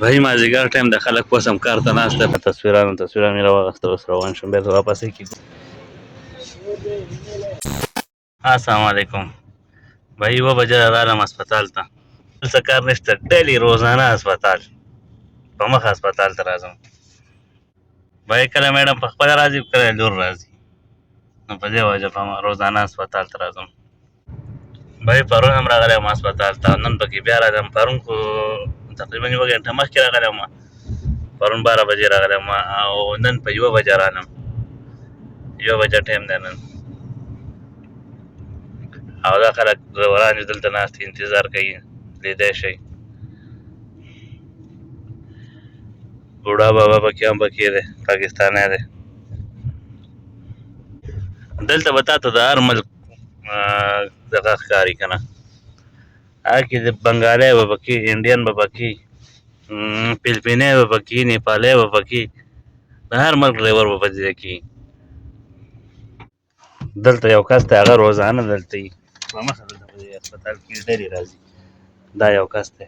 भाई مازدیګر ټایم د خلک اوس هم کار ته ناسته په تصویرانو مې راواخیسته اوس روان شوم بېرته واپس کېږو. السلام علیکم. भाई 1 بجه رالم هسپتال ته. څه کار نشته، ډیلي روزانه هسپتال په مخ هسپتال ته راځم. भाई کله میډم په خپله راځي، کله لور راځي، نو په دې وجه په روزانه هسپتال ته راځم. भाई پرون هم راغلی وم هسپتال ته، نن پکې بیا راځم. پرون خو تقریبا 1 غنټه مخکې راغلی وم، پرون 12 بجې راغلی وم او نن په 1 بجه رالم. 1 بجه ټایم دی نن، او دا خلک وران دي دلته ناست انتظار کوي، لیدی شئ. بوډا بابا پکې هم پکې دی، پاکستانی دی. دلته به تاته د هر ملک دغه ښکاري که نه، هغه کې د بنګالی به پکې، انډین به پکې، فلپینی به پکې، نیپالی به پکې، د هر ملک ډریور به په دې ځای کې. دلته یو کس دی، هغه روزانه دلته وي، په مخه دلته په دې هسپتال کې ډلې راځي. دا یو کس دی.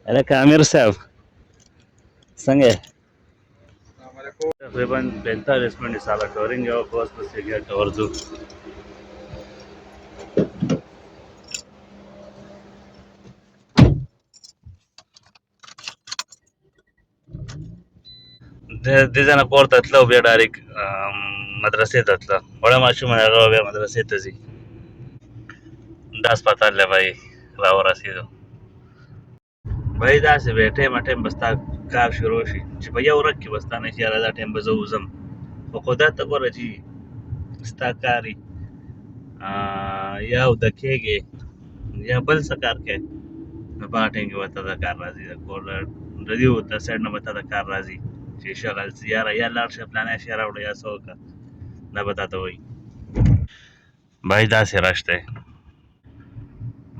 هلکه امیر صاحب څنګه یې؟ تقریبا 45 منټې ساله ټورینګ یې وکړه، اوس پسې ګېټ ته ورځو. دې ځای نه کور ته تله او بیا ډایرکټ مدرسې ته تله. وړه ماشوم هغه بیا مدرسې ته ځي. دا هسپتال دی بھائی، راورسېدو. بھائی داسې به ټایمه ټایم به ستا کار شروع شي چې په یو ورځ کې به ستا نه شي یاره دا ټایم به زه وځم، خو قدرت ته ګوره چې ستا کار وي یا اوده کېږې یا بل څه کار کوې، نو په هغه ټایم کې به ته د کار راځي، د کور د دې د سایډ نه به ته د کار راځي چې شغل سي، یاره یا لاړ شه فلانی شی راوړه یا څه وکړه، دا به تا ته وایي. بھائی داسې رش دی.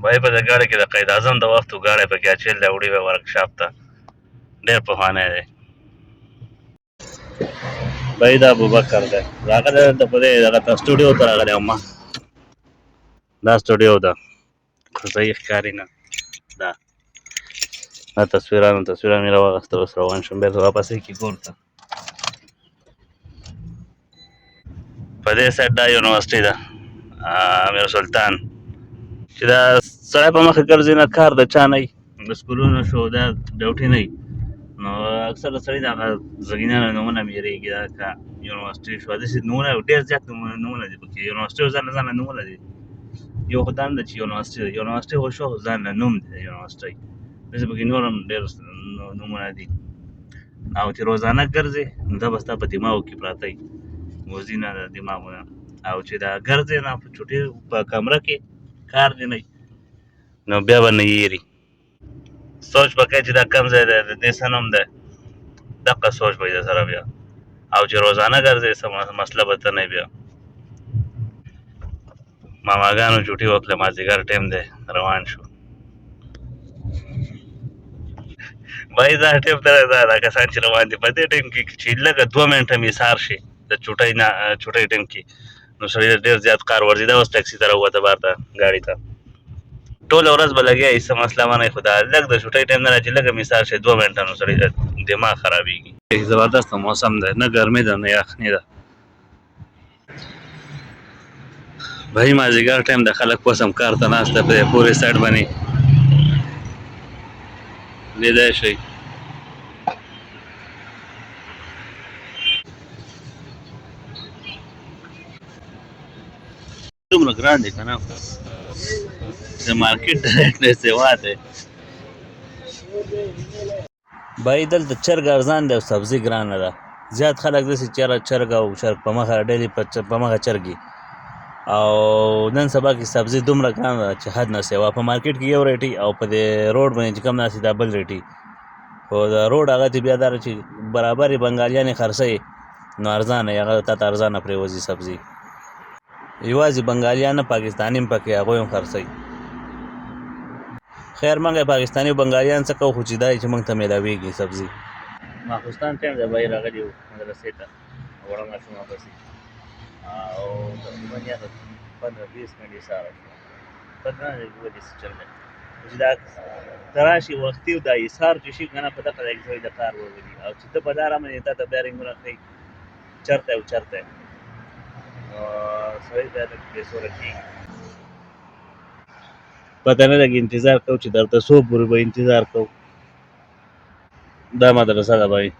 بھائی په دې ګاډۍ کې د قید اعظم د وخت ګاډی پکې اچېل دی، وړي وی ورکشاپ ته، ډېر پخوانی دی. بھائی دا ابوبکر دی، راغلی دلته په دې دغه ته سټوډیو ته راغلی وم. دا سټوډیو ده، خو صحیح ښکاري نه. دا تصویرانو مې راواخیسته، اوس روان شوم بېرته واپس کېږو کور ته. په دې سایډ دا یونیورسټي ده امیر سلطان، چې دا سړی په مخه ګرځي نه کار د چا نه وي، د سکولونو شو دا ډیوټي نه وي، نو اکثره سړي د هغه زګینانو نومونه مې هېرېږي. دا که یونیورسټي شوه داسې نومونه ډېر زیات نومونه دي پکې. یونیورسټي ځان له ځانه نومونه دي، یو خو دا هم ده چې یونیورسټي خو شو ځان له نوم دی یونیورسټي، داسې پکې نور هم ډېر نومونه دي. او چې روزانه ګرځې نو دا به ستا په دماغو کې پراته وي، وځي نه د دماغونه. او چې دا ګرځې نه په چوټي په کمره کې کار دې نه وي، نو بیا به نه هېري. سوچ به کوې چې دا کم ځای دی، د دې څه نوم دی، دقه سوچ به وي درسره بیا. او چې روزانه ګرځې څه مسله به ته نه وي. بیا ماماګانو چوټي وکړه، مازدیګر ټایم دی، روان شو. بھائی دا ټایم ته دا کسان چې روان دي په دې ټایم کې چې لږه 2 منټه مې ایثار شي د چوټۍ نه چوټۍ ټایم کې، نو سړي ډېر زیات کار ورځي. دا اوس ټیکسي ته راووته بار ته ګاډي ته، ټوله ورځ به لګیا یې، څه مسله مه نه وي، خو دا لږ د چوټۍ ټایم نه چې لږه مې ایثار شي 2 منټه، نو سړي دماغ خرابېږي. زبردست موسم دی، نه ګرمي ده نه یخني ده. भाई مازدیګر ټایم د خلک اوس هم کار ته ناسته په دې پورې سایډ باندې، لیدی شئ. دومره ګران دی که نه، د مارکیټ ریټ نه سوا دی. بھائی دلته چرګ ارزان دی او سبزي ګرانه ده. زیات خلک داسې چې یاره چرګ او چرګ په مخه ډیلي په مخه چرګي، او نن سبا کې سبزي دومره ګرانه ده چې حد نه سوا. په مارکیټ کې یو ریټي او په دې روډ باندې چې کوم ناست دا بل ریټي. خو د روډ هغه چې بیا دا چې برابرې بنګالیانې خرڅوي نو ارزانه یې، هغه تا ته ارزانه پرېوځي سبزي. یوازې بنګالیان نه، پاکستاني هم پکې هغوی هم خرڅوي. خیر موږ پاکستاني او بنګالیان څه کوو، خو چې دا چې موږ ته میلاویږي سبزي. ماخوستان ټایم دی بھائی، راغلي وو مدرسې ته، وړه ماشومه پسې، او تقریبا یا 15-20 منټې ساره شوه. پته نه لګي ولې څه چل دی چې دا ته راشي وختي دا ایثار چې شي که نه په دغه ځای کې سړی د کار وولي او چې ته په دا رامنې تا ته بیا رنګونه ښایي چېرته یې او چېرته یې سړی بیا لږ بې سوره کېږي پته نه لګي انتظار کوو چې درته څو پورې به انتظار کوو دا مدرسه ده بھائی